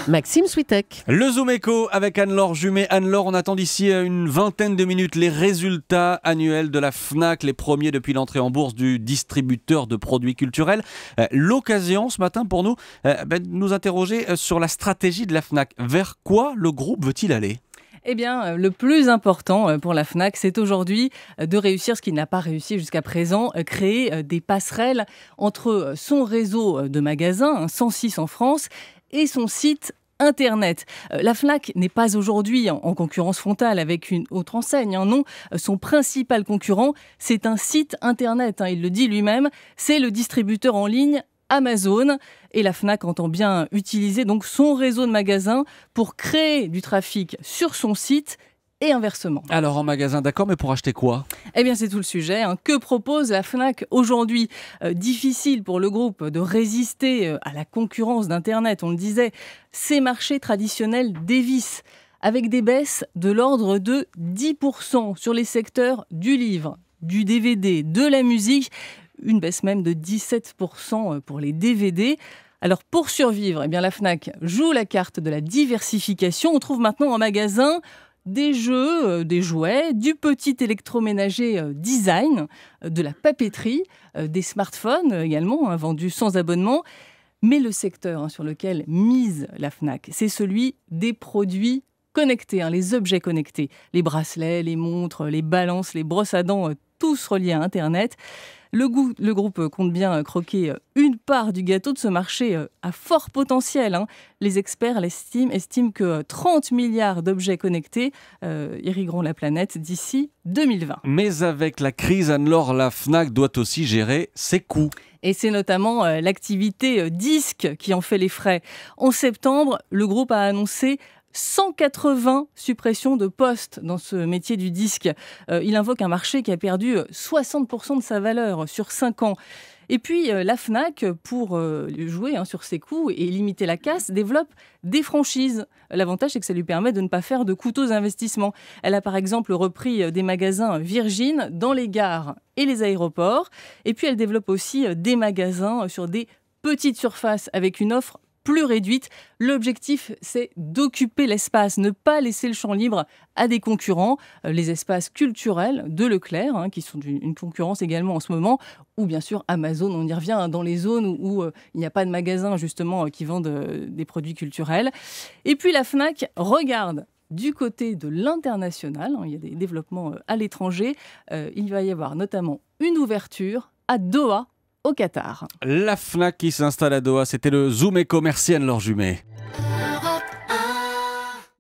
Maxime Switek. Le Zoom Echo avec Anne-Laure Jumet. Anne-Laure, on attend d'ici une vingtaine de minutes les résultats annuels de la Fnac, les premiers depuis l'entrée en bourse du distributeur de produits culturels. L'occasion ce matin pour nous de nous interroger sur la stratégie de la Fnac. Vers quoi le groupe veut-il aller ? Eh bien, le plus important pour la Fnac, c'est aujourd'hui de réussir ce qu'il n'a pas réussi jusqu'à présent, créer des passerelles entre son réseau de magasins, 106 en France, et son site Internet. La Fnac n'est pas aujourd'hui en concurrence frontale avec une autre enseigne. Non, son principal concurrent, c'est un site Internet. Il le dit lui-même, c'est le distributeur en ligne Amazon. Et la Fnac entend bien utiliser donc son réseau de magasins pour créer du trafic sur son site et inversement. Alors en magasin, d'accord, mais pour acheter quoi ? Eh bien c'est tout le sujet. Que propose la Fnac aujourd'hui ? Difficile pour le groupe de résister à la concurrence d'Internet, on le disait. Ces marchés traditionnels dévissent avec des baisses de l'ordre de 10% sur les secteurs du livre, du DVD, de la musique. Une baisse même de 17% pour les DVD. Alors pour survivre, eh bien la Fnac joue la carte de la diversification. On trouve maintenant en magasin des jeux, des jouets, du petit électroménager design, de la papeterie, des smartphones également, vendus sans abonnement. Mais le secteur sur lequel mise la Fnac, c'est celui des produits connectés, les objets connectés. Les bracelets, les montres, les balances, les brosses à dents, tous reliés à Internet. Le groupe compte bien croquer une part du gâteau de ce marché à fort potentiel. Les experts estiment que 30 milliards d'objets connectés irrigueront la planète d'ici 2020. Mais avec la crise, Anne-Laure, la Fnac doit aussi gérer ses coûts. Et c'est notamment l'activité disque qui en fait les frais. En septembre, le groupe a annoncé 180 suppressions de postes dans ce métier du disque. Il invoque un marché qui a perdu 60% de sa valeur sur 5 ans. Et puis la Fnac, pour jouer sur ses coûts et limiter la casse, développe des franchises. L'avantage, c'est que ça lui permet de ne pas faire de coûteux investissements. Elle a par exemple repris des magasins Virgin dans les gares et les aéroports. Et puis elle développe aussi des magasins sur des petites surfaces avec une offre plus réduite. L'objectif, c'est d'occuper l'espace, ne pas laisser le champ libre à des concurrents, les espaces culturels de Leclerc, qui sont une concurrence également en ce moment, ou bien sûr Amazon, on y revient, dans les zones où il n'y a pas de magasins justement qui vendent des produits culturels. Et puis la Fnac regarde du côté de l'international, il y a des développements à l'étranger, il va y avoir notamment une ouverture à Doha, au Qatar. La Fnac qui s'installe à Doha, c'était le Zoom Echo. Merci Anne-Laure Jumet.